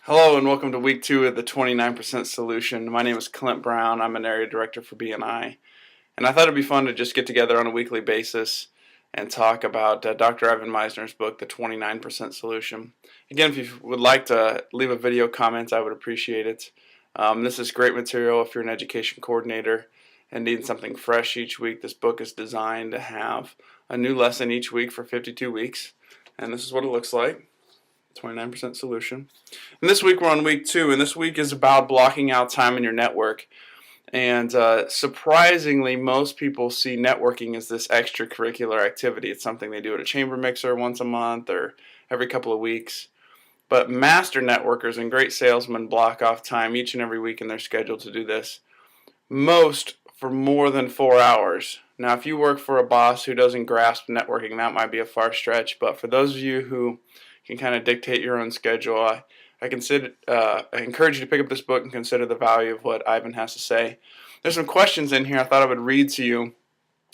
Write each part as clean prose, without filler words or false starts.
Hello and welcome to week 2 of the 29% Solution. My name is Clint Brown. I'm an area director for BNI. And I thought it'd be fun to just get together on a weekly basis and talk about Dr. Evan Misner's book, The 29% Solution. Again, if you would like to leave a video comment, I would appreciate it. This is great material if you're an education coordinator and need something fresh each week. This book is designed to have a new lesson each week for 52 weeks. And this is what it looks like. 29% Solution. And this week we're on week 2, and this week is about blocking out time in your network. And surprisingly, most people see networking as this extracurricular activity. It's something they do at a chamber mixer once a month or every couple of weeks. But master networkers and great salesmen block off time each and every week in their schedule to do this. Most for more than 4 hours. Now, if you work for a boss who doesn't grasp networking, that might be a far stretch. But for those of you who can kind of dictate your own schedule, I encourage you to pick up this book and consider the value of what Ivan has to say. There's some questions in here I thought I would read to you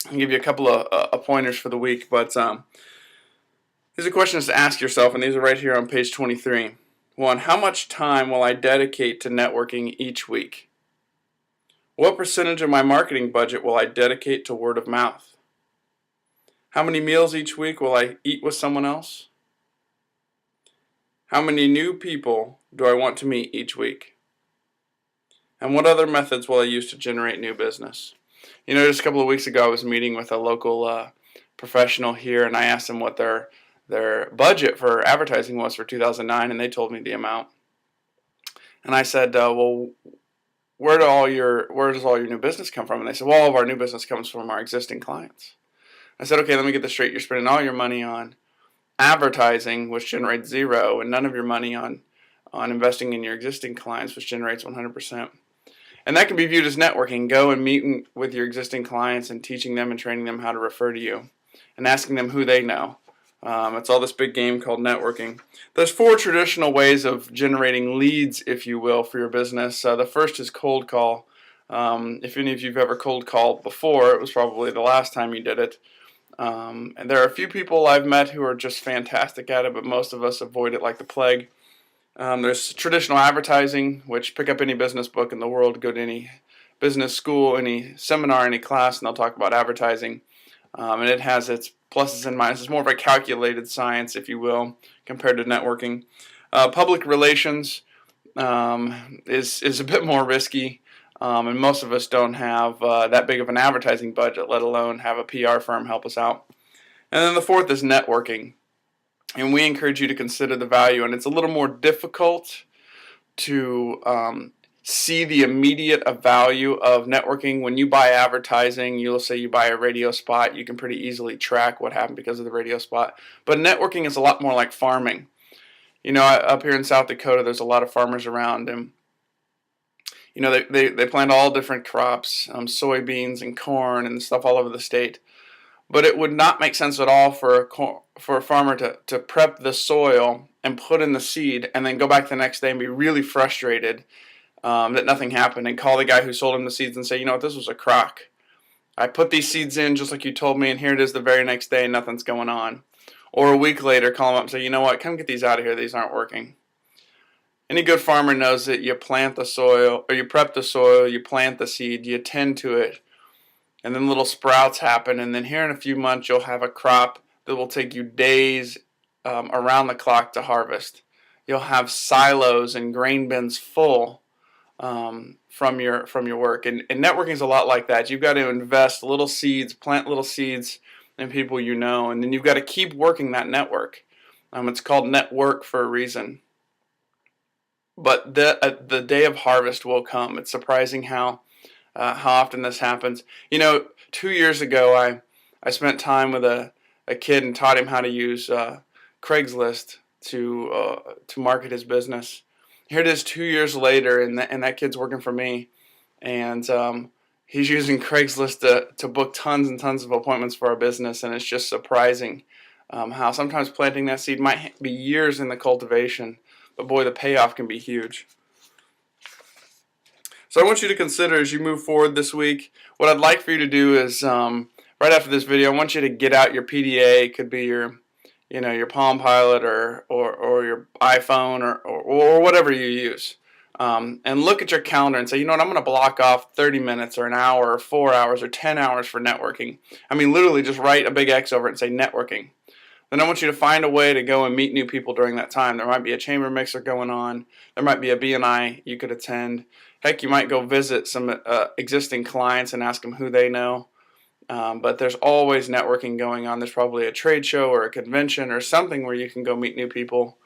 and give you a couple of pointers for the week. But these are questions to ask yourself, and these are right here on page 23. 1. How much time will I dedicate to networking each week? What percentage of my marketing budget will I dedicate to word of mouth? How many meals each week will I eat with someone else? How many new people do I want to meet each week? And what other methods will I use to generate new business? You know, just a couple of weeks ago I was meeting with a local professional here, and I asked them what their budget for advertising was for 2009, and they told me the amount. And I said, well, where does all your new business come from? And they said, well, all of our new business comes from our existing clients. I said, okay, let me get this straight. You're spending all your money on advertising, which generates 0, and none of your money on investing in your existing clients, which generates 100%. And that can be viewed as networking. Go and meet with your existing clients and teaching them and training them how to refer to you and asking them who they know. It's all this big game called networking. There's 4 traditional ways of generating leads, if you will, for your business. The first is cold call. If any of you have ever cold called before, it was probably the last time you did it. And there are a few people I've met who are just fantastic at it, but most of us avoid it like the plague. There's traditional advertising, which pick up any business book in the world, go to any business school, any seminar, any class, and they'll talk about advertising. And it has its pluses and minuses. It's more of a calculated science, if you will, compared to networking. Public relations is a bit more risky. And most of us don't have that big of an advertising budget, let alone have a PR firm help us out. And then the 4th is networking. And we encourage you to consider the value. And it's a little more difficult to see the immediate value of networking. When you buy advertising, you'll say you buy a radio spot, you can pretty easily track what happened because of the radio spot. But networking is a lot more like farming. You know, up here in South Dakota, there's a lot of farmers around, and you know, they plant all different crops, soybeans and corn and stuff all over the state. But it would not make sense at all for a farmer to prep the soil and put in the seed and then go back the next day and be really frustrated that nothing happened and call the guy who sold him the seeds and say, you know what, this was a crock. I put these seeds in just like you told me, and here it is the very next day and nothing's going on. Or a week later, call him up and say, you know what, come get these out of here. These aren't working. Any good farmer knows that you plant the soil, or you prep the soil, you plant the seed, you tend to it, and then little sprouts happen, and then here in a few months you'll have a crop that will take you days around the clock to harvest. You'll have silos and grain bins full from your work, and networking is a lot like that. You've got to invest little seeds, plant little seeds in people you know, and then you've got to keep working that network. It's called network for a reason. But the day of harvest will come. It's surprising how often this happens. You know, 2 years ago, I spent time with a kid and taught him how to use Craigslist to market his business. Here it is 2 years later, and that kid's working for me, and he's using Craigslist to book tons and tons of appointments for our business, and it's just surprising how sometimes planting that seed might be years in the cultivation, but boy, the payoff can be huge. So I want you to consider as you move forward this week, what I'd like for you to do is, right after this video, I want you to get out your PDA. It could be your your Palm Pilot or your iPhone or whatever you use. And look at your calendar and say, you know what, I'm going to block off 30 minutes or an hour or 4 hours or 10 hours for networking. I mean, literally just write a big X over it and say networking. Then I want you to find a way to go and meet new people during that time. There might be a chamber mixer going on. There might be a BNI you could attend. Heck, you might go visit some existing clients and ask them who they know. But there's always networking going on. There's probably a trade show or a convention or something where you can go meet new people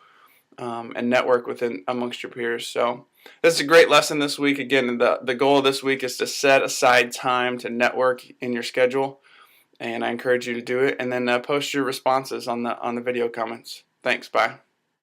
and network amongst your peers. So this is a great lesson this week. Again, the goal of this week is to set aside time to network in your schedule, and I encourage you to do it. And then post your responses on the video comments. Thanks. Bye.